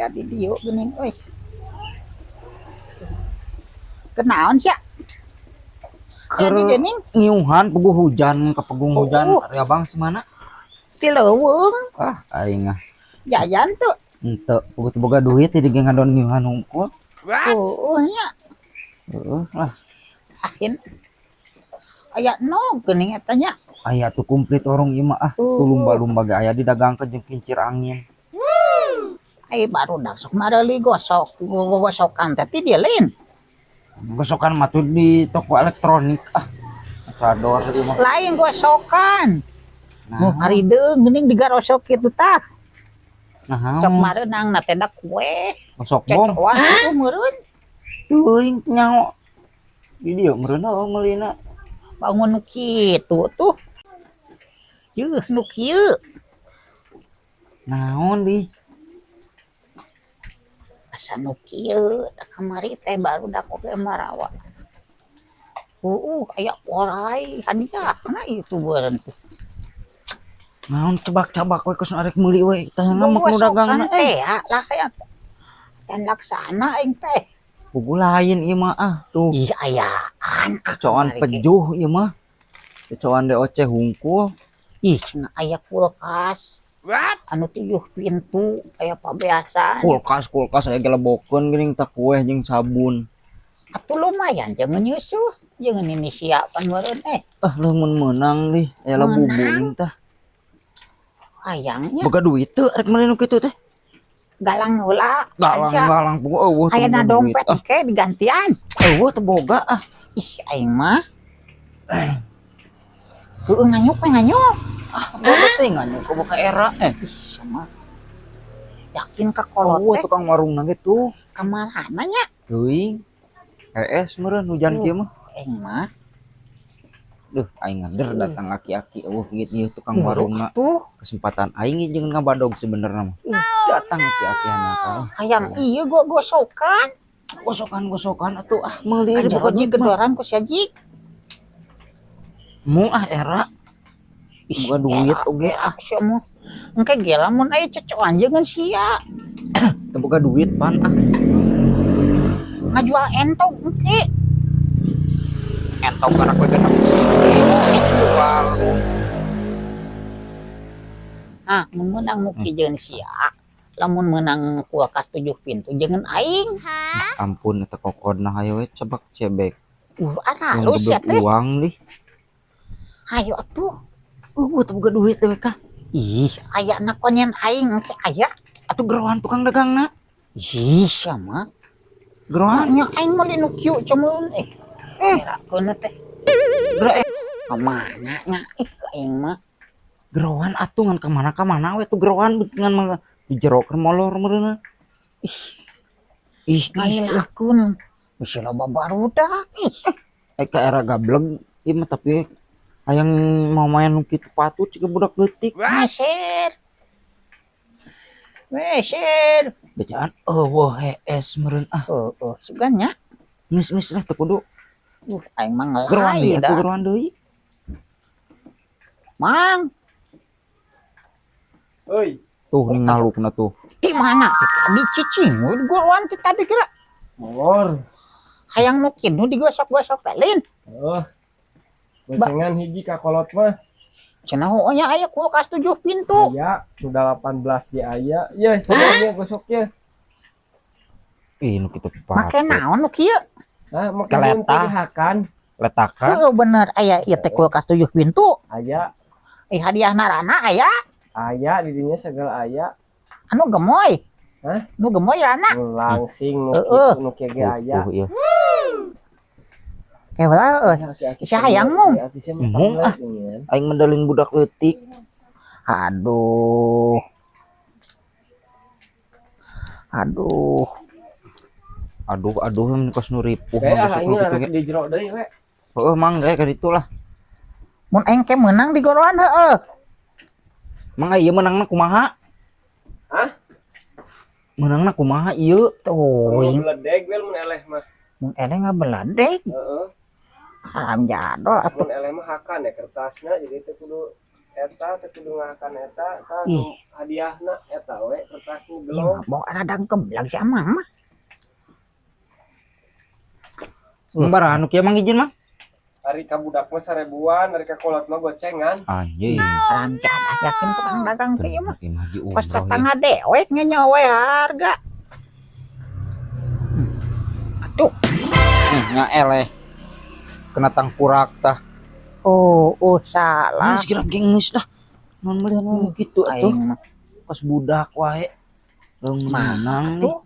aya di dieu geuning euy. Kenaon sia? Keur Jadi geuning ngiuhan puguh hujan kapegung hujan ari abang semana? ti leuweung Aing ah jajan tuh. henteu puguh boga duit jadi ge ngadon ngiuhan hungkul. Nya Heeh lah. ahin aya no geuning eta nya. Aya tuh komplit orang ieu mah tuh lumba-lumba ge aya didagangkeun jeung kincir angin. Ai barudak sok mareuli gosokan teh ti dieu lain. Gosokan mah tuh di toko elektronik sador ieu mah. Lain gosokan. Nah, Harideung geuning digarosok kitu tah. nah, Sok mareunang na teh da kue. gosok bom. Cocoan itu meureun. Teuing nyaho. Di dieu meureun meulina. Bangun nu kitu tuh. Yeuh nu kieu. Naon di? Asa nu kieu da kamari teh barudak oge marawa. Aya porai hadiahna itu beureun tuh. Naon cebak-cabak we kos arek meuli we teh mah nu dagangna teh lah aya ten laksana aing teh. Puguh lain ieu mah tuh. Ih ayaan Cocoan pejuh ieu mah. Cocoan DOC hungkul. Ih aya kulkas. Anu 7 pintu aya pabeasan. Kulkas aya gelebokeun geuning teh kueh jeung sabun. Atuh lumayan jeung nyeusuh jeung ini siapan meureun Lamun meunang di aya bubung teh. Hayangnya Boga duit teu arek meuli nu kitu teh. galang heula. Galang puguh eueuh teu Aya na dompet ke digantian. Eueuh teu boga Ih aing mah. Heueuh nganyuk we nganyuk. boga teh nganyuk ke boga era Sama. Yakin ka kolot teh tukang warungna gitu. ka manana nya? Teuing. Meureun hujan kieu mah. Aing mah. Duh, aing ngader datang aki-aki eueuh kieu tukang warungna. Tuh, Kesempatan aing jeung ngabadog sebenarnya mah. Datang aki-aki hanya hayang ieu gosokan. Gosokan atuh meuli Anjir ji gedoran ku saji. Mu era. Boga duit oge Sia mu. Engke ge lamun aya cocokan jeung sia. Teu boga duit pan Ngajual entog engke. Entong karena kowe genep sih jual. Mun meunang nu kijeun sia. Lamun meunang kulkas 7 pintu jeung aing. Ampun eta kokodna hayo we cebak cebek. Halus ya teh. Uang di. Hayo atuh. Teu boga duit teh ka. Ih, aya na konyen aing engke aya. Atuh gerohan tukang dagangna. Ih, sama. Gerohan Nya aing meuli nu kieu cemeun Merakeun teh. Kemana nya aing mah. Gerohan atuh ngan kemana we tuh gerohan ngan dijerokeun molor meureunna. Ih, ngailakeun. Bisi loba barudak. Ka era gableg ieu mah tapi hayang mau main nu kitu patut cika budak leutik. Meser. Bejaan eueuh hees meureun Sugan nya. Geus lah teu kudu. Aing mah Gerohan ngelai atuh gerohan deui. Mang. Oi. Tuh ningalukna tuh. Di mana? Tadi cicing, goroan ti tadi kira. Molor. Hayang nu kitu digosok-gosok teh lin. Gocengan hiji ka kolot mah. Cenah nya aya kulkas 7 pintu. Aya, sudah 18 ge aya. Ya, coba dia gosoknya. Nu kitu Make patut. naon nu kieu? Make Keleta. hakan. Letakan. Bener aya ieu teh kulkas 7 pintu. Aya, Hadiahna rana aya. aya di dinya segala aya. Anu gemoy. Hah? Nu gemoy rana. Langsing nu kieu ge aya. Ieu. Heula si hayang mu. Aing medalin budak leutik. Aduh. Kos nu ripuh. Kayak aing arek di jero deui we. Heueuh mang gae ka ditu lah. Mun aing teh meunang di goroan heueuh. Mang ieu meunangna kumaha? Hah? Meunangna kumaha ieu? Tuh, Meledeg we mun eleh mah. mun eleh ngabeladeg. Heeh. Haram jadol atuh. Mun eleh mah hakan ya kertasna jadi teh kudu eta teh kudu ngakan eta Ih. hadiahna eta we kertas Iya, gelong. bawa ada gemblang sama mah. Sembarang anu kieu mang izin mah. Hari ka budak mah 1000-an, hari ka kolot mah gocengan. Anjing. Rancak yakin tukang dagang teh ieu mah. Makin haji Pas umroh. tetangga dewek nyawa harga. Aduh. Nya eleh. Kena tangkurak tah. Oh, salah. Sekira geus dah. Non melihat gitu atuh. Aing mah Pas budak wae. Leung menang nih. tuh.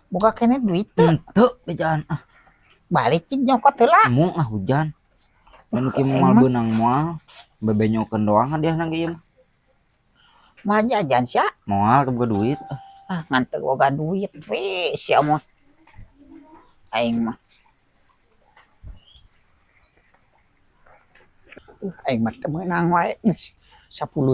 Buka kene duit tuh. Henteu bejaan ah. Balik cing nyokot heula. Emong ah hujan. Dan kieu Aing moal mah. beunang moal bebenyokeun doang dia nang ieu mah. Mah jajan sia. Moal ke duit. Ah, ngan teu boga duit we sia mah. Aing mah. Aing mah teu meunang wae. 10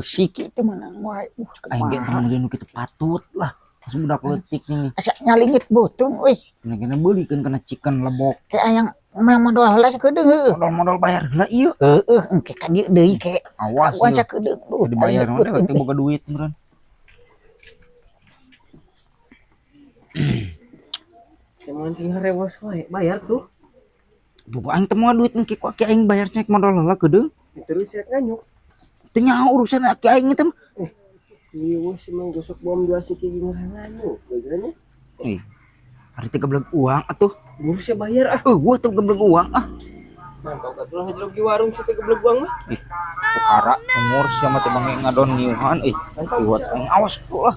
siki teu meunang wae. Aing ge Kumaha. nu kitu patut lah. Pas budak leutik nih. Asa nyalingit butung euy. Kena beulikeun kana chicken lebok. Kayak ayang memang modal heula sakedeung heuh. Modal bayar heula ieu. Engke ka dieu deui ke. Awas Wan ieu. sakedeung. Duh, Dibayar mah paling teu boga duit meureun. Cuman sing harewos wae bayar tuh. Boga aing teu moal duit engke ku aki aing bayar cek modal heula kedeung. Terus ya nganyuk. Teu nyaho urusan aki aing teh mah. Iya wah sih mang gosok bom 2 siki nganyuk. Gagana. Ih. Hari teh geblek uang atuh. Burus ya bayar ah. Gua teu geblek uang ah. Mantap atuh ngajrog di warung situ geblek uang mah. Ih. Ukara umur sia mah teh bangge ngadon niuhan ih. Iwat aing awas tuh lah.